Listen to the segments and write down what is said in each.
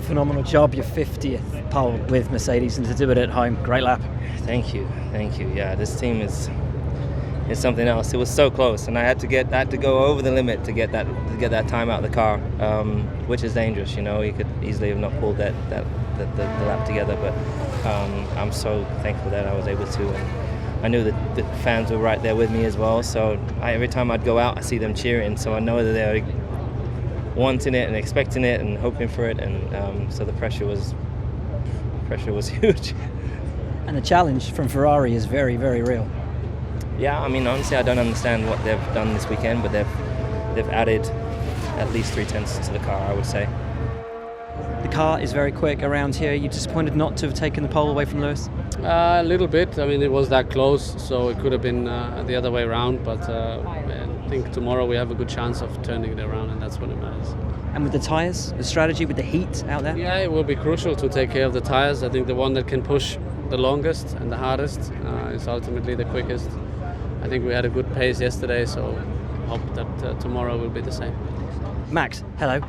phenomenal job, your 50th pole with Mercedes, and to do it at home. Great lap. Thank you. Yeah, this team is something else. It was so close, and I had to go over the limit to get that time out of the car, which is dangerous. You could easily have not pulled the lap together, but I'm so thankful that I was able to. And I knew that the fans were right there with me as well. So every time I'd go out, I see them cheering. So I know that they're wanting it and expecting it and hoping for it, and so the pressure was huge. And the challenge from Ferrari is very, very real. Yeah, I mean, honestly, I don't understand what they've done this weekend, but they've added at least 3/10 to the car, I would say. The car is very quick around here. Are you disappointed not to have taken the pole away from Lewis? A little bit. I mean, it was that close, so it could have been the other way around. But I think tomorrow we have a good chance of turning it around, and that's what it matters. And with the tyres, the strategy with the heat out there? Yeah, it will be crucial to take care of the tyres. I think the one that can push the longest and the hardest is ultimately the quickest. I think we had a good pace yesterday, so hope that tomorrow will be the same. Max, hello.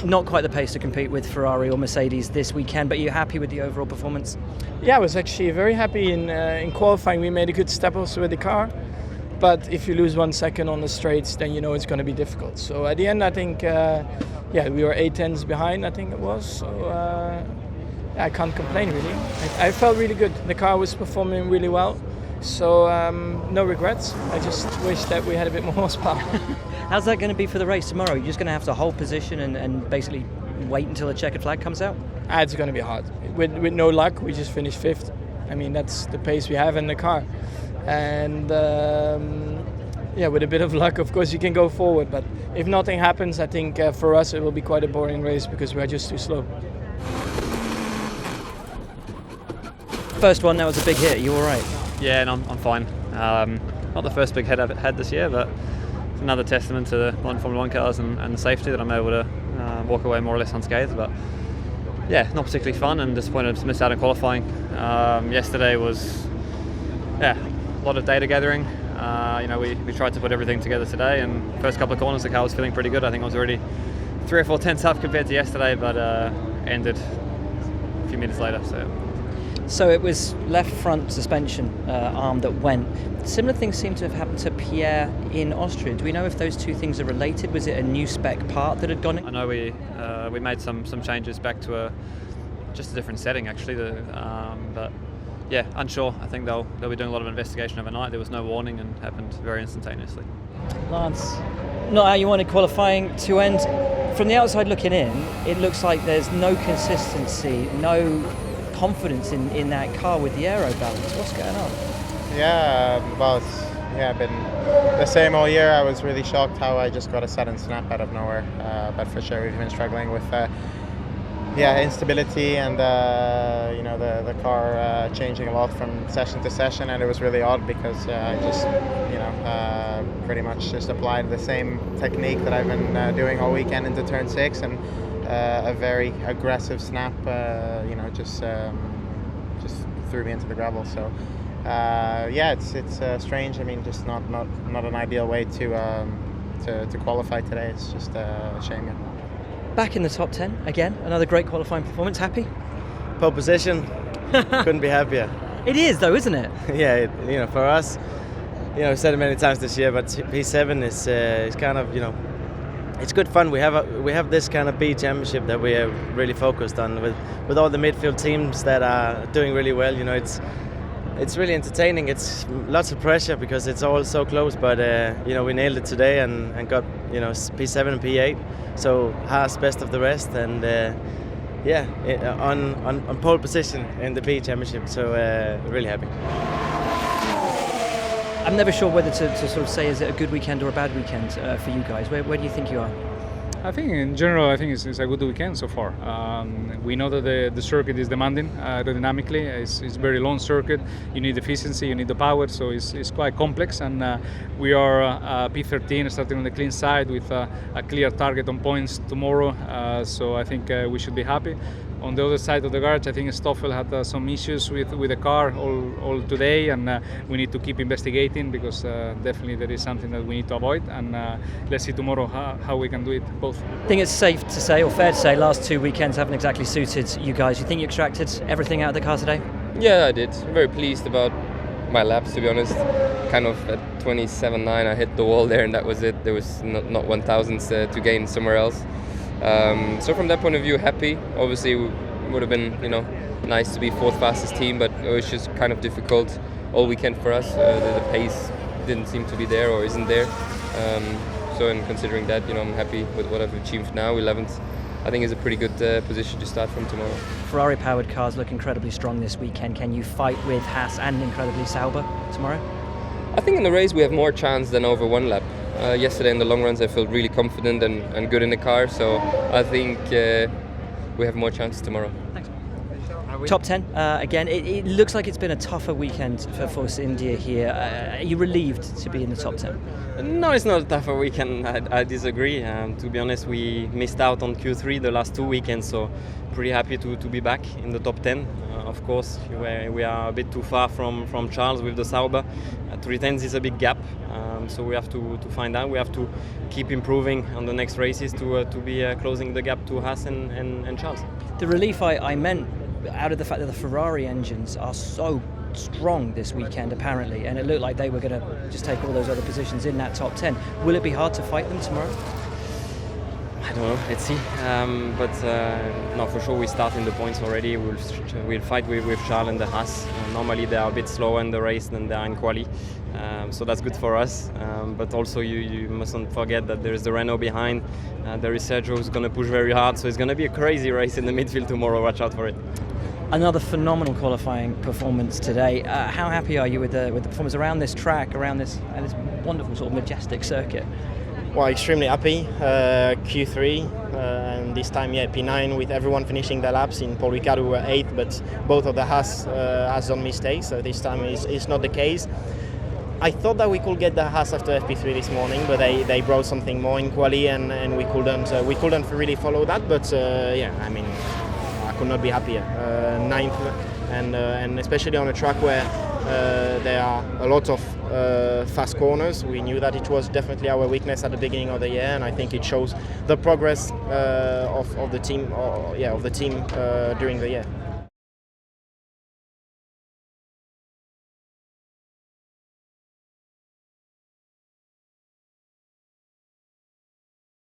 Not quite the pace to compete with Ferrari or Mercedes this weekend, but are you happy with the overall performance? Yeah, I was actually very happy in qualifying. We made a good step also with the car, but if you lose 1 second on the straights, then you know it's going to be difficult. So at the end, I think, we were 8/10 behind, I think it was. So I can't complain really. I felt really good. The car was performing really well. So no regrets. I just wish that we had a bit more horsepower. How's that going to be for the race tomorrow? You're just going to have to hold position and basically wait until the checkered flag comes out? It's going to be hard. With no luck, we just finished 5th. I mean, that's the pace we have in the car. And with a bit of luck, of course, you can go forward. But if nothing happens, I think for us it will be quite a boring race because we are just too slow. First one, that was a big hit. Are you all right? Yeah, no, I'm fine. Not the first big hit I've had this year, but it's another testament to the modern Formula 1 cars and the safety that I'm able to walk away more or less unscathed. But yeah, not particularly fun and disappointed to miss out on qualifying. Yesterday was a lot of data gathering. We tried to put everything together today, and first couple of corners the car was feeling pretty good. I think I was already 3 or 4 tenths up compared to yesterday, but ended a few minutes later. So it was left front suspension arm that went. Similar things seem to have happened to Pierre in Austria. Do we know if those two things are related? Was it a new spec part that had gone in? I know we made some changes back to just a different setting actually. But yeah, unsure. I think they'll be doing a lot of investigation overnight. There was no warning and happened very instantaneously. Lance, not how you wanted qualifying to end. From the outside looking in, it looks like there's no consistency, no confidence in that car with the aero balance. What's going on? Yeah, been the same all year. I was really shocked how I just got a sudden snap out of nowhere. But for sure, we've been struggling with instability and the car changing a lot from session to session, and it was really odd because I just pretty much just applied the same technique that I've been doing all weekend into turn 6 and. A very aggressive snap, just threw me into the gravel. So, it's strange. I mean, just not an ideal way to qualify today. It's just a shame. Back in the top 10 again. Another great qualifying performance. Happy? Pole position. Couldn't be happier. It is, though, isn't it? Yeah. For us, I've said it many times this year, but P7 is kind of it's good fun. We have this kind of B championship that we are really focused on with all the midfield teams that are doing really well. It's really entertaining. It's lots of pressure because it's all so close. But we nailed it today and got P7 and P8. So Haas best of the rest and on pole position in the B championship. So really happy. I'm never sure whether to sort of say is it a good weekend or a bad weekend for you guys. Where do you think you are? I think in general, it's a good weekend so far. We know that the circuit is demanding aerodynamically. It's very long circuit. You need efficiency, you need the power, so it's quite complex. And we are P13 starting on the clean side with a clear target on points tomorrow. So I think we should be happy. On the other side of the garage, I think Stoffel had some issues with the car all today, and we need to keep investigating because definitely there is something that we need to avoid. And let's see tomorrow how we can do it both. forth. I think it's safe to say, or fair to say, last 2 weekends haven't exactly suited you guys. You think you extracted everything out of the car today? Yeah, I did. I'm very pleased about my laps, to be honest. Kind of at 27.9, I hit the wall there, and that was it. There was not 1,000th to gain somewhere else. So from that point of view, happy. Obviously, it would have been, nice to be fourth fastest team, but it was just kind of difficult all weekend for us. The pace didn't seem to be there, or isn't there. So in considering that, I'm happy with what I've achieved now. 11th, I think, is a pretty good position to start from tomorrow. Ferrari-powered cars look incredibly strong this weekend. Can you fight with Haas and incredibly Sauber tomorrow? I think in the race we have more chance than over one lap. Yesterday in the long runs I felt really confident and good in the car, so I think we have more chances tomorrow. Thanks. Top 10 again. It looks like it's been a tougher weekend for Force India here. Are you relieved to be in the top 10? No, it's not a tougher weekend. I disagree. To be honest, we missed out on Q3 the last 2 weekends, so pretty happy to be back in the top 10. Of course, we are a bit too far from Charles with the Sauber. 3 tenths is a big gap, so we have to find out. We have to keep improving on the next races to be closing the gap to Haas and Charles. The relief I meant out of the fact that the Ferrari engines are so strong this weekend apparently, and it looked like they were going to just take all those other positions in that top 10. Will it be hard to fight them tomorrow? I don't know, let's see. But no, for sure we start in the points already. We'll fight with Charles and the Haas. Normally they are a bit slower in the race than they are in quali, so that's good for us. But also you mustn't forget that there is the Renault behind. There is Sergio who's going to push very hard, so it's going to be a crazy race in the midfield tomorrow. Watch out for it. Another phenomenal qualifying performance today. How happy are you with the performance around this track, around this wonderful sort of majestic circuit? Well, extremely happy. Q3 and this time, P9 with everyone finishing their laps. In Paul Ricciardo we were 8th, but both of the Haas has done mistakes. So this time is not the case. I thought that we could get the Haas after FP3 this morning, but they brought something more in quali, and we couldn't really follow that. But I could not be happier. 9th, and especially on a track where there are a lot of fast corners. We knew that it was definitely our weakness at the beginning of the year, and I think it shows the progress of the team during the year.